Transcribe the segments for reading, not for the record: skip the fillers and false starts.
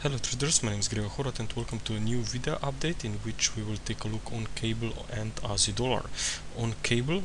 Hello traders, my name is Gregor Horat and welcome to a new video update in which we will take a look on cable and Aussie dollar. On cable,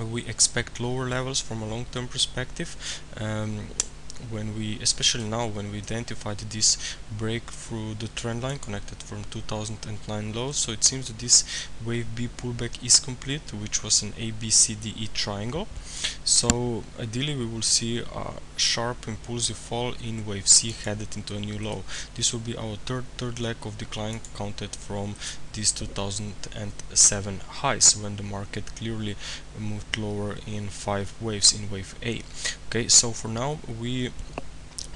we expect lower levels from a long-term perspective. Especially now when we identified this break through the trend line connected from 2009 lows, so it seems that this wave B pullback is complete, which was an ABCDE triangle. So ideally we will see a sharp impulsive fall in wave C headed into a new low. This will be our third leg of decline counted from these 2007 highs, when the market clearly moved lower in 5 waves in wave A. Okay, so for now we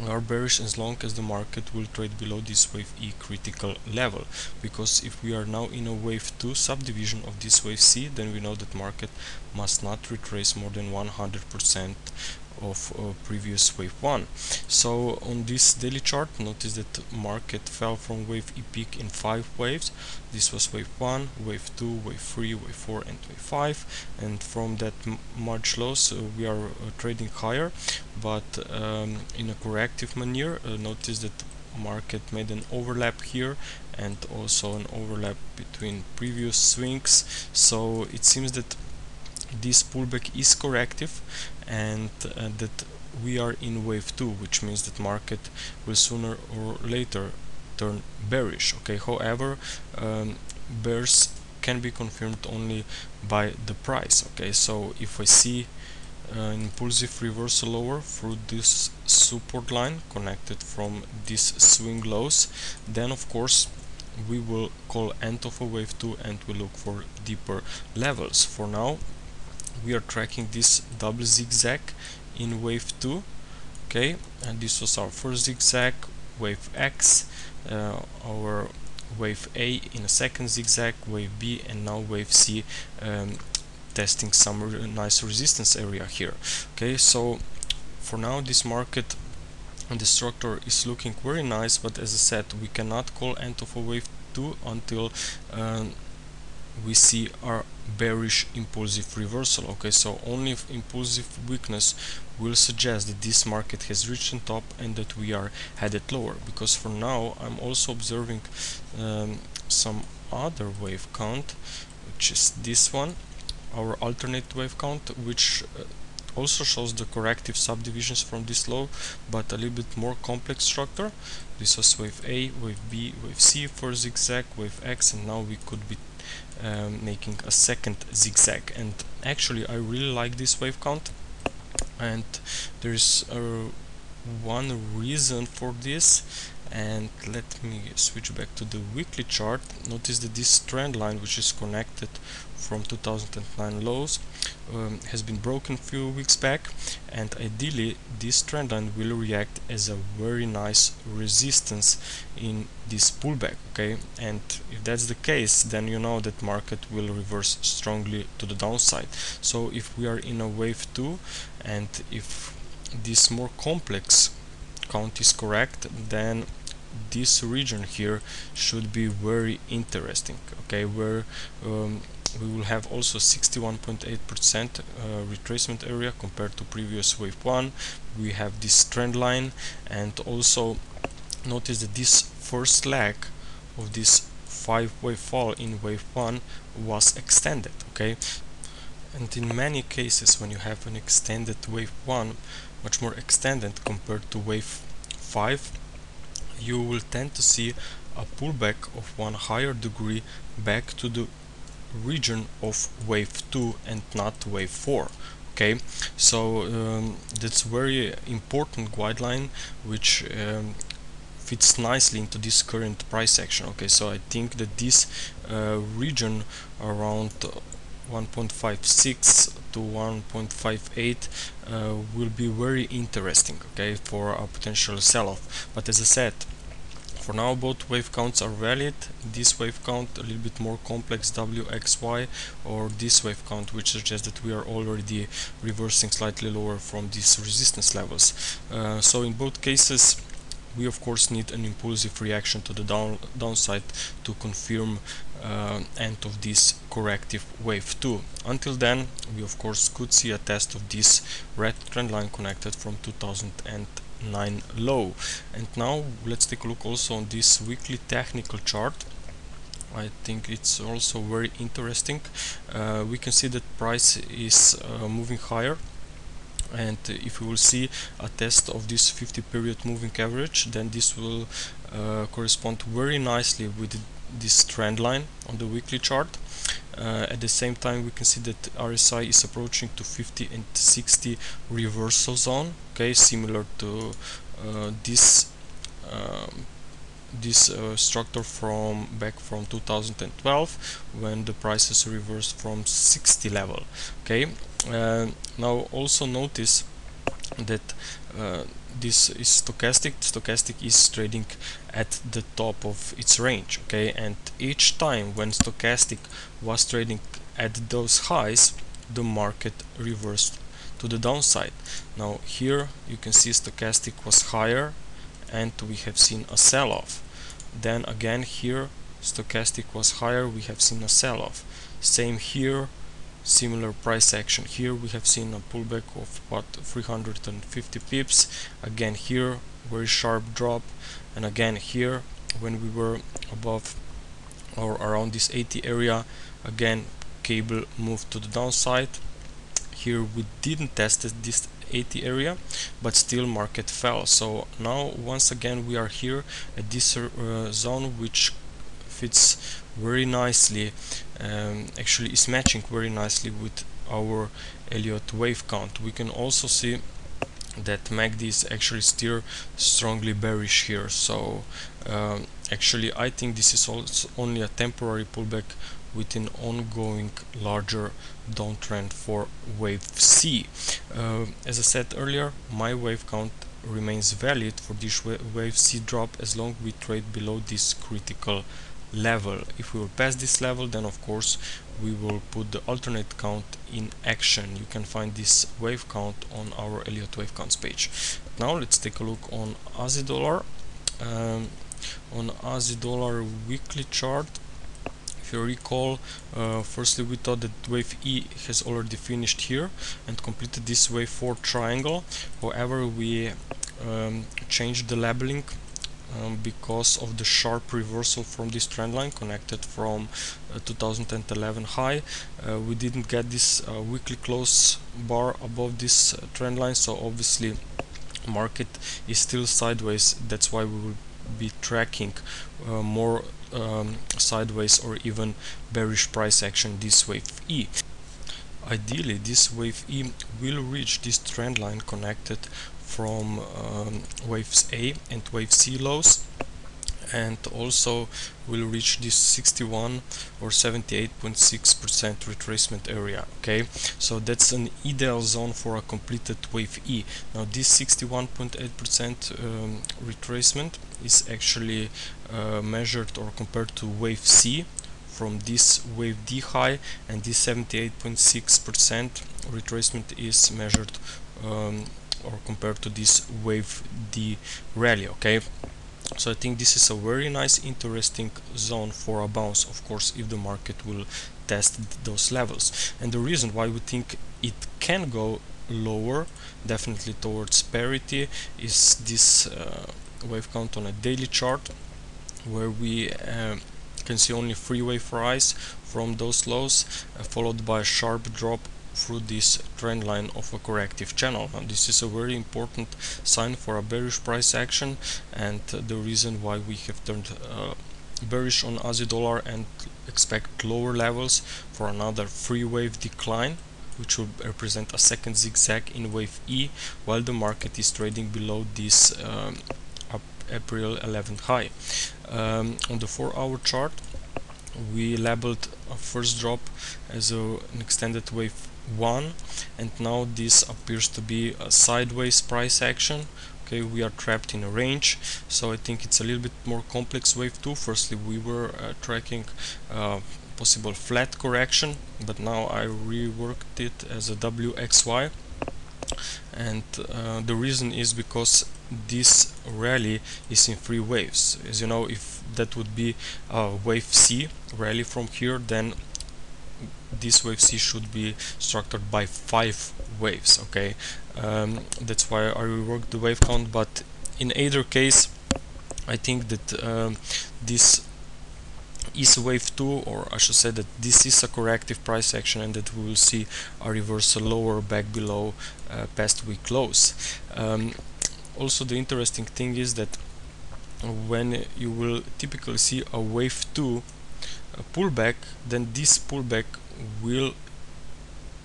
are bearish as long as the market will trade below this wave E critical level, because if we are now in a wave 2 subdivision of this wave C, then we know that market must not retrace more than 100% of previous wave 1. So on this daily chart, notice that market fell from wave E peak in 5 waves. This was wave 1, wave 2, wave 3, wave 4 and wave 5, and from that March lows we are trading higher, but in a corrective manner. Notice that market made an overlap here and also an overlap between previous swings, so it seems that this pullback is corrective and that we are in wave 2, which means that market will sooner or later turn bearish. Okay, however, bears can be confirmed only by the price. Okay, so if I see an impulsive reversal lower through this support line connected from these swing lows, then of course we will call end of a wave 2 and we look for deeper levels. For now we are tracking this double zigzag in wave 2. Okay, and this was our first zigzag, wave X, our wave A in a second zigzag, wave B, and now wave C, testing some nice resistance area here. Okay, so for now this market and the structure is looking very nice, but as I said, we cannot call end of a wave 2 until we see our bearish impulsive reversal. Okay, so only if impulsive weakness will suggest that this market has reached the top and that we are headed lower, because for now I'm also observing some other wave count, which is this one, our alternate wave count, which also shows the corrective subdivisions from this low, but a little bit more complex structure. This was wave A, wave B, wave C, first zigzag, wave X, and now we could be making a second zigzag. And actually I really like this wave count, and there's one reason for this, and let me switch back to the weekly chart. Notice that this trend line, which is connected from 2009 lows, has been broken a few weeks back, and ideally this trend line will react as a very nice resistance in this pullback. Okay, and if that's the case, then you know that market will reverse strongly to the downside. So if we are in a wave 2 and if this more complex count is correct, then this region here should be very interesting. Okay, where we will have also 61.8% retracement area compared to previous wave 1. We have this trend line, and also notice that this first leg of this 5-wave fall in wave 1 was extended. Okay, and in many cases when you have an extended wave 1, much more extended compared to wave 5, you will tend to see a pullback of one higher degree back to the region of wave 2 and not wave 4. Okay, so that's very important guideline, which fits nicely into this current price action. Okay, so I think that this region around 1.56 to 1.58 will be very interesting, okay, for a potential sell-off. But as I said, for now both wave counts are valid. This wave count a little bit more complex, WXY, or this wave count, which suggests that we are already reversing slightly lower from these resistance levels. So in both cases we of course need an impulsive reaction to the downside to confirm end of this corrective wave 2. Until then, we of course could see a test of this red trend line connected from 2008 2009 low. And now let's take a look also on this weekly technical chart. I think it's also very interesting. We can see that price is moving higher, and if we will see a test of this 50 period moving average, then this will correspond very nicely with this trend line on the weekly chart. At the same time, we can see that RSI is approaching to 50 and 60 reversal zone, okay, similar to this structure from back from 2012, when the prices reversed from 60 level. Okay, now also notice that this is stochastic. Stochastic is trading at the top of its range, okay, and each time when stochastic was trading at those highs, the market reversed to the downside. Now here you can see stochastic was higher and we have seen a sell-off. Then again here stochastic was higher, we have seen a sell-off. Same here, similar price action. Here we have seen a pullback of what, 350 pips. Again here very sharp drop, and again here when we were above or around this 80 area, again cable moved to the downside. Here we didn't test this 80 area, but still market fell. So now once again we are here at this zone, which fits very nicely, actually is matching very nicely with our Elliott wave count. We can also see that MACD is actually still strongly bearish here. So actually I think this is also only a temporary pullback with an ongoing larger downtrend for wave C. As I said earlier, my wave count remains valid for this wave C drop as long as we trade below this critical level. If we will pass this level, then of course we will put the alternate count in action. You can find this wave count on our Elliott wave counts page. Now let's take a look on Aussie dollar. On Aussie dollar weekly chart, if you recall, firstly we thought that wave E has already finished here and completed this wave 4 triangle. However, we changed the labeling because of the sharp reversal from this trend line connected from 2011 high. We didn't get this weekly close bar above this trend line, so obviously market is still sideways. That's why we will be tracking more sideways or even bearish price action this wave E. Ideally this wave E will reach this trend line connected from waves A and wave C lows, and also will reach this 61 or 78.6% retracement area. Okay, so that's an ideal zone for a completed wave E. Now this 61.8% retracement is actually measured or compared to wave C from this wave D high, and this 78.6% retracement is measured or compared to this wave D rally. Okay, so I think this is a very nice interesting zone for a bounce, of course, if the market will test those levels. And the reason why we think it can go lower, definitely towards parity, is this wave count on a daily chart, where we can see only 3 wave rise from those lows, followed by a sharp drop through this trend line of a corrective channel. Now this is a very important sign for a bearish price action, and the reason why we have turned bearish on Aussie dollar and expect lower levels for another 3 wave decline, which will represent a second zigzag in wave E, while the market is trading below this April 11th high. On the 4-hour chart, we labeled a first drop as an extended wave 1, and now this appears to be a sideways price action. Okay, we are trapped in a range, so I think it's a little bit more complex wave 2. Firstly, we were tracking possible flat correction, but now I reworked it as a WXY, and the reason is because this rally is in 3 waves. As you know, if that would be a wave C rally from here, then this wave C should be structured by 5 waves. Okay, that's why I reworked the wave count, but in either case I think that this is wave 2, or I should say that this is a corrective price action, and that we will see a reversal lower back below past week lows. Also, the interesting thing is that when you will typically see a wave 2 pullback, then this pullback will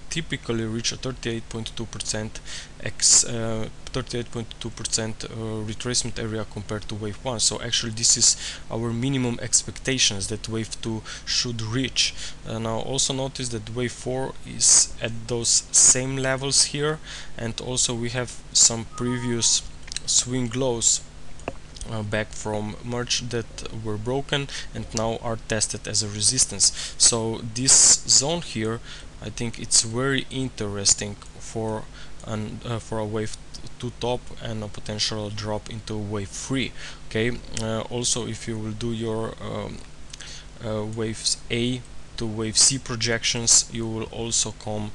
typically reach a 38.2% 38.2% retracement area compared to wave 1. So actually this is our minimum expectations that wave 2 should reach. Now also notice that wave 4 is at those same levels here, and also we have some previous swing lows back from March that were broken and now are tested as a resistance. So this zone here, I think it's very interesting for a wave 2 top and a potential drop into wave 3. Okay, also if you will do your waves A to wave C projections, you will also come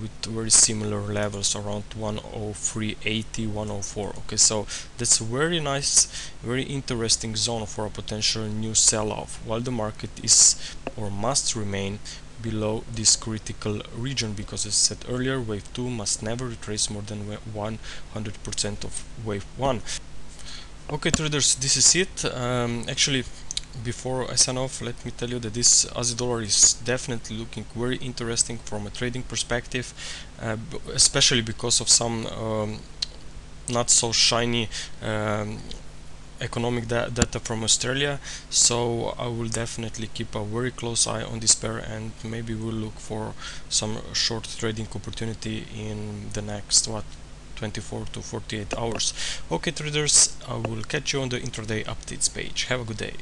with very similar levels around 103.80, 104. Okay, so that's a very nice, very interesting zone for a potential new sell-off, while the market is or must remain below this critical region, because as I said earlier, wave 2 must never retrace more than 100% of wave 1. Okay traders, this is it. Actually, before I sign off, let me tell you that this Aussie dollar is definitely looking very interesting from a trading perspective, especially because of some not so shiny economic data from Australia. So I will definitely keep a very close eye on this pair, and maybe we'll look for some short trading opportunity in the next 24 to 48 hours. Okay traders, I will catch you on the intraday updates page. Have a good day.